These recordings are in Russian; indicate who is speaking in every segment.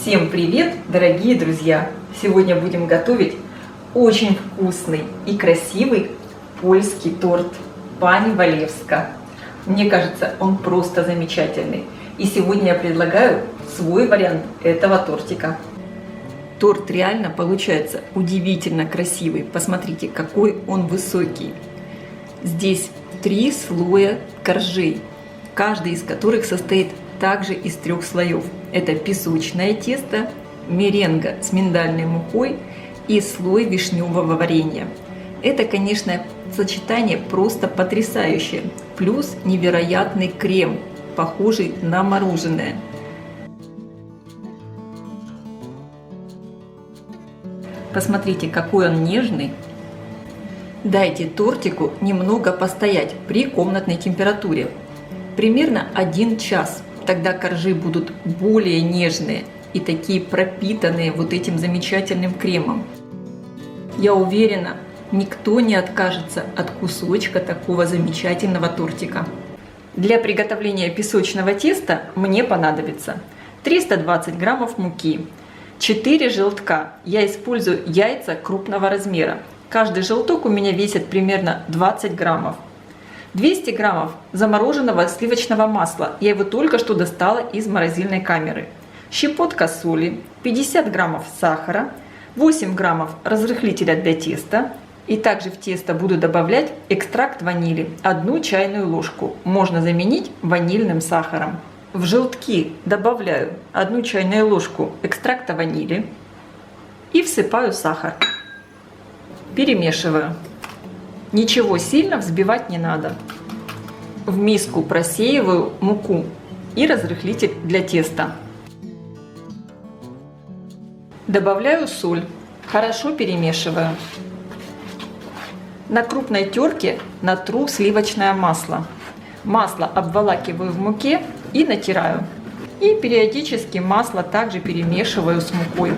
Speaker 1: Всем привет, дорогие друзья! Сегодня будем готовить очень вкусный и красивый польский торт Пани Валевска. Мне кажется, он просто замечательный. И сегодня я предлагаю свой вариант этого тортика. Торт реально получается удивительно красивый. Посмотрите, какой он высокий. Здесь 3 слоя коржей, каждый из которых состоит также из 3 слоев. Это песочное тесто, меренга с миндальной мукой и слой вишневого варенья. Это, конечно, сочетание просто потрясающее. Плюс невероятный крем, похожий на мороженое. Посмотрите, какой он нежный. Дайте тортику немного постоять при комнатной температуре. Примерно 1 час. Тогда коржи будут более нежные и такие пропитанные вот этим замечательным кремом. Я уверена, никто не откажется от кусочка такого замечательного тортика. Для приготовления песочного теста мне понадобится 320 граммов муки, 4 желтка. Я использую яйца крупного размера. Каждый желток у меня весит примерно 20 граммов. 200 граммов замороженного сливочного масла. Я его только что достала из морозильной камеры. Щепотка соли, 50 граммов сахара, 8 граммов разрыхлителя для теста. И также в тесто буду добавлять экстракт ванили, 1 чайную ложку. Можно заменить ванильным сахаром. В желтки добавляю 1 чайную ложку экстракта ванили и всыпаю сахар. Перемешиваю. Ничего сильно взбивать не надо. В миску просеиваю муку и разрыхлитель для теста. Добавляю соль. Хорошо перемешиваю. На крупной терке натру сливочное масло. Масло обволакиваю в муке и натираю. И периодически масло также перемешиваю с мукой.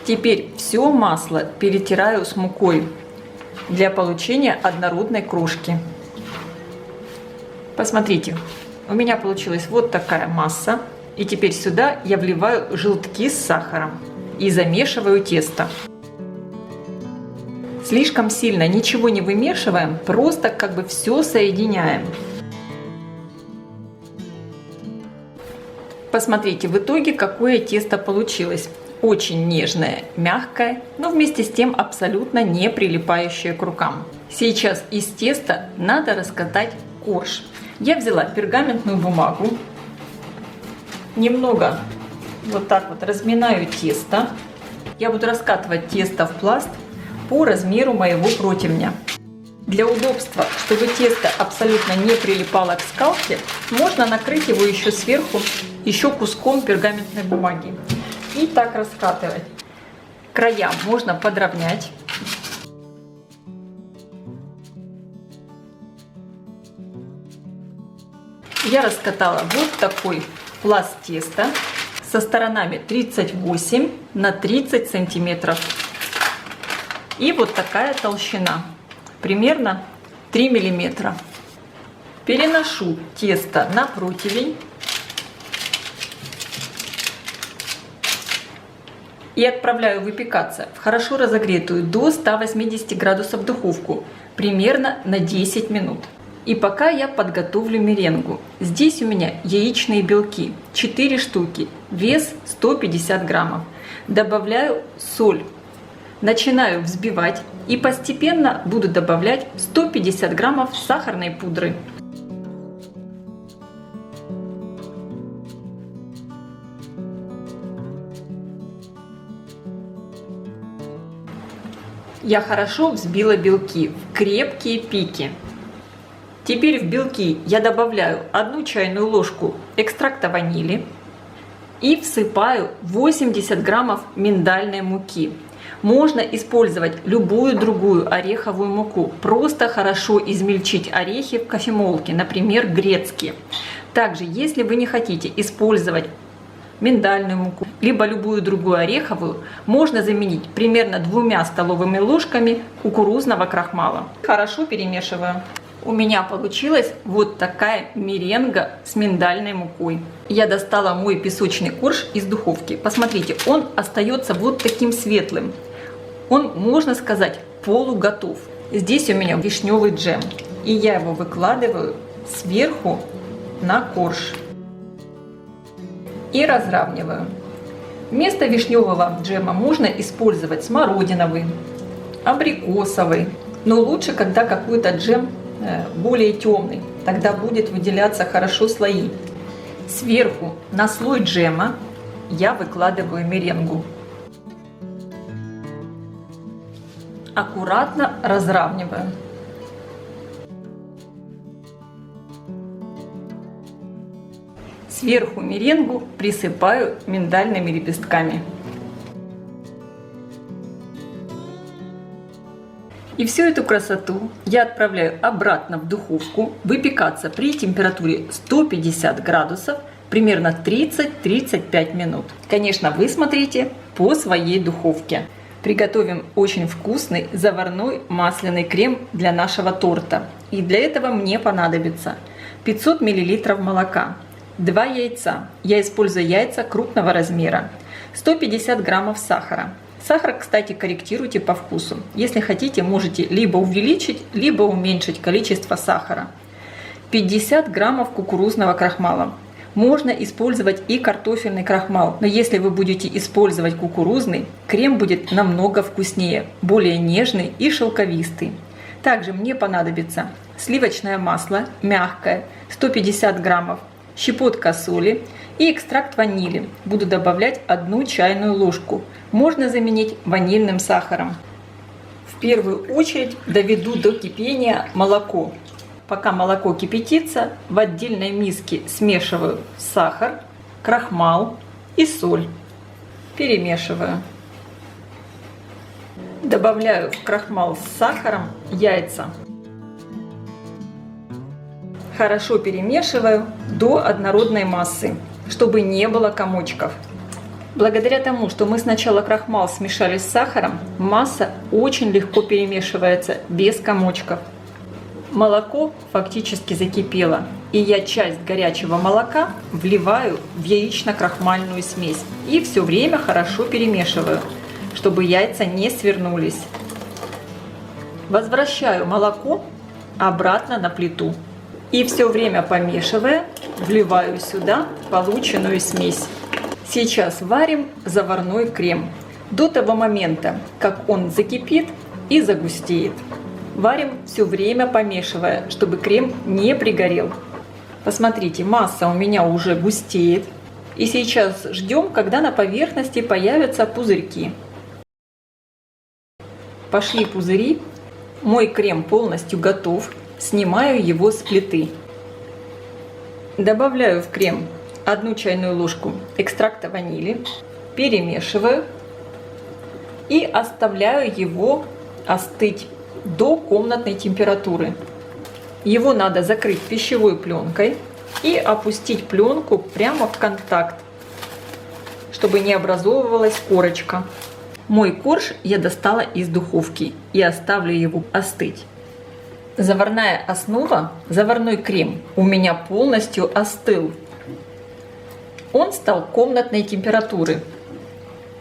Speaker 1: Теперь все масло перетираю с мукой для получения однородной крошки. Посмотрите, у меня получилась вот такая масса. И теперь сюда я вливаю желтки с сахаром и замешиваю тесто. Слишком сильно ничего не вымешиваем, просто как бы все соединяем. Посмотрите, в итоге какое тесто получилось. Очень нежное, мягкое, но вместе с тем абсолютно не прилипающее к рукам. Сейчас из теста надо раскатать корж. Я взяла пергаментную бумагу, немного вот так вот разминаю тесто. Я буду раскатывать тесто в пласт по размеру моего противня. Для удобства, чтобы тесто абсолютно не прилипало к скалке, можно накрыть его еще сверху куском пергаментной бумаги. И так раскатывать. Края можно подровнять. Я раскатала вот такой пласт теста со сторонами 38 на 30 сантиметров. И вот такая толщина, примерно 3 миллиметра. Переношу тесто на противень. И отправляю выпекаться в хорошо разогретую до 180 градусов духовку примерно на 10 минут. И пока я подготовлю меренгу. Здесь у меня яичные белки 4 штуки, вес 150 граммов. Добавляю соль. Начинаю взбивать и постепенно буду добавлять 150 граммов сахарной пудры. Я хорошо взбила белки в крепкие пики. Теперь в белки я добавляю 1 чайную ложку экстракта ванили и всыпаю 80 граммов миндальной муки. Можно использовать любую другую ореховую муку. Просто хорошо измельчить орехи в кофемолке, например, грецкие. Также, если вы не хотите использовать миндальную муку, либо любую другую ореховую, можно заменить примерно 2 столовыми ложками кукурузного крахмала. Хорошо перемешиваю. У меня получилась вот такая меренга с миндальной мукой. Я достала мой песочный корж из духовки. Посмотрите, он остается вот таким светлым. Он, можно сказать, полуготов. Здесь у меня вишневый джем. И я его выкладываю сверху на корж. И разравниваю. Вместо вишневого джема можно использовать смородиновый, абрикосовый. Но лучше, когда какой-то джем более темный. Тогда будет выделяться хорошо слои. Сверху на слой джема я выкладываю меренгу. Аккуратно разравниваю. Сверху меренгу присыпаю миндальными лепестками. И всю эту красоту я отправляю обратно в духовку выпекаться при температуре 150 градусов примерно 30-35 минут. Конечно, вы смотрите по своей духовке. Приготовим очень вкусный заварной масляный крем для нашего торта. И для этого мне понадобится 500 мл молока, 2 яйца. Я использую яйца крупного размера, 150 граммов сахара. Сахар, кстати, корректируйте по вкусу. Если хотите, можете либо увеличить, либо уменьшить количество сахара. 50 граммов кукурузного крахмала. Можно использовать и картофельный крахмал, но если вы будете использовать кукурузный, крем будет намного вкуснее, более нежный и шелковистый. Также мне понадобится сливочное масло, мягкое, 150 граммов, щепотка соли и экстракт ванили. Буду добавлять 1 чайную ложку. Можно заменить ванильным сахаром. В первую очередь доведу до кипения молоко. Пока молоко кипятится, в отдельной миске смешиваю сахар, крахмал и соль. Перемешиваю. Добавляю в крахмал с сахаром яйца. Хорошо перемешиваю до однородной массы, чтобы не было комочков. Благодаря тому, что мы сначала крахмал смешали с сахаром, масса очень легко перемешивается без комочков. Молоко фактически закипело, и я часть горячего молока вливаю в яично-крахмальную смесь и все время хорошо перемешиваю, чтобы яйца не свернулись. Возвращаю молоко обратно на плиту и все время помешивая, вливаю сюда полученную смесь. Сейчас варим заварной крем до того момента, как он закипит и загустеет. Варим все время помешивая, чтобы крем не пригорел. Посмотрите, масса у меня уже густеет. И сейчас ждем, когда на поверхности появятся пузырьки. Пошли пузыри. Мой крем полностью готов. Снимаю его с плиты. Добавляю в крем 1 чайную ложку экстракта ванили. Перемешиваю. И оставляю его остыть до комнатной температуры. Его надо закрыть пищевой пленкой и опустить пленку прямо в контакт, чтобы не образовывалась корочка. Мой корж я достала из духовки и оставлю его остыть. Заварная основа, заварной крем у меня полностью остыл. Он стал комнатной температуры.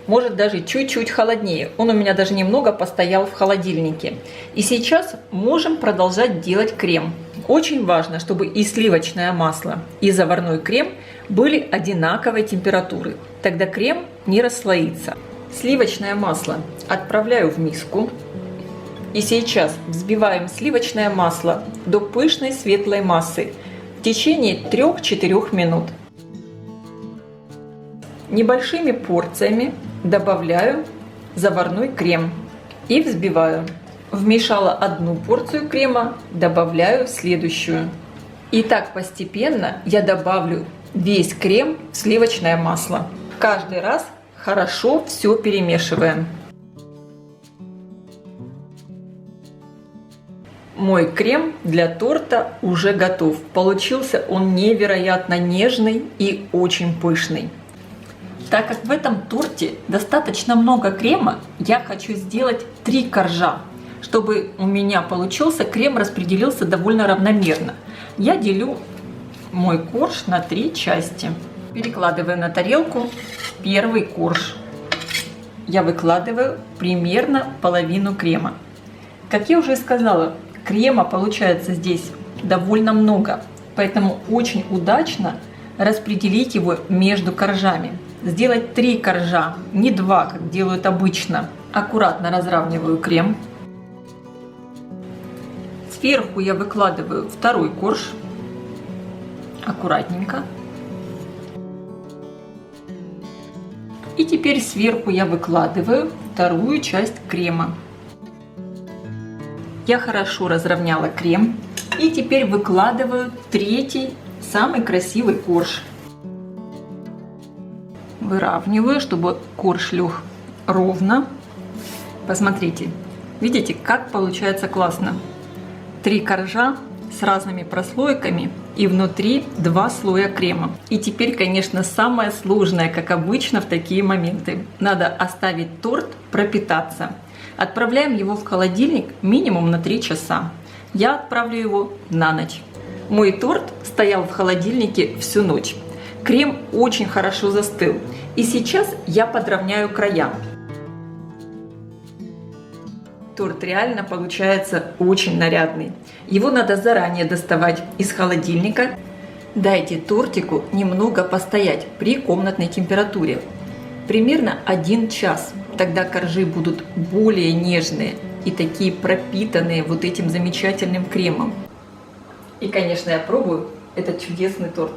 Speaker 1: Может даже чуть-чуть холоднее. Он у меня даже немного постоял в холодильнике. И сейчас можем продолжать делать крем. Очень важно, чтобы и сливочное масло, и заварной крем были одинаковой температуры. Тогда крем не расслоится. Сливочное масло отправляю в миску. И сейчас взбиваем сливочное масло до пышной светлой массы в течение 3-4 минут. Небольшими порциями добавляю заварной крем и взбиваю. Вмешала 1 порцию крема, добавляю следующую. И так постепенно я добавлю весь крем в сливочное масло. Каждый раз хорошо все перемешиваем. Мой крем для торта уже готов. Получился он невероятно нежный и очень пышный. Так как в этом торте достаточно много крема, я хочу сделать 3 коржа. Чтобы у меня получился, крем распределился довольно равномерно. Я делю мой корж на 3 части. Перекладываю на тарелку первый корж. Я выкладываю примерно половину крема. Как я уже сказала, крема получается здесь довольно много, поэтому очень удачно распределить его между коржами. Сделать 3 коржа, не 2, как делают обычно. Аккуратно разравниваю крем. Сверху я выкладываю второй корж. Аккуратненько. И теперь сверху я выкладываю вторую часть крема. Я хорошо разровняла крем. И теперь выкладываю третий, самый красивый корж. Выравниваю, чтобы корж лег ровно. Посмотрите, видите, как получается классно. 3 коржа с разными прослойками и внутри 2 слоя крема. И теперь, конечно, самое сложное, как обычно в такие моменты. Надо оставить торт пропитаться. Отправляем его в холодильник минимум на 3 часа. Я отправлю его на ночь. Мой торт стоял в холодильнике всю ночь. Крем очень хорошо застыл. И сейчас я подровняю края. Торт реально получается очень нарядный. Его надо заранее доставать из холодильника. Дайте тортику немного постоять при комнатной температуре. Примерно 1 час. Тогда коржи будут более нежные и такие пропитанные вот этим замечательным кремом. И, конечно, я пробую этот чудесный торт.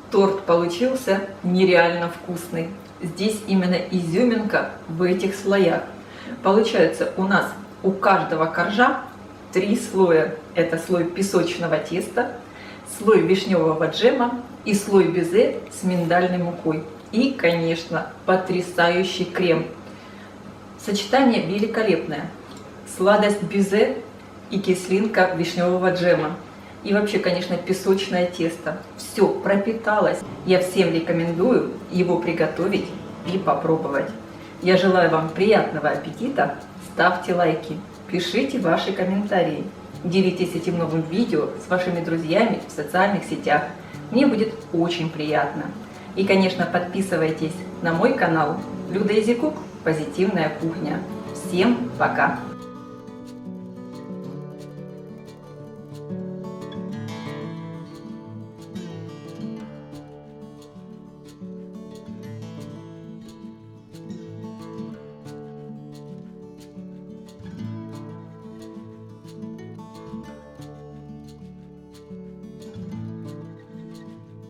Speaker 1: Торт получился нереально вкусный. Здесь именно изюминка в этих слоях. Получается у нас у каждого коржа 3 слоя. Это слой песочного теста, слой вишневого джема и слой безе с миндальной мукой. И, конечно, потрясающий крем. Сочетание великолепное. Сладость безе и кислинка вишневого джема. И вообще, конечно, песочное тесто. Все пропиталось. Я всем рекомендую его приготовить и попробовать. Я желаю вам приятного аппетита. Ставьте лайки, пишите ваши комментарии. Делитесь этим новым видео с вашими друзьями в социальных сетях. Мне будет очень приятно. И, конечно, подписывайтесь на мой канал Люда Изикук «Позитивная кухня». Всем пока!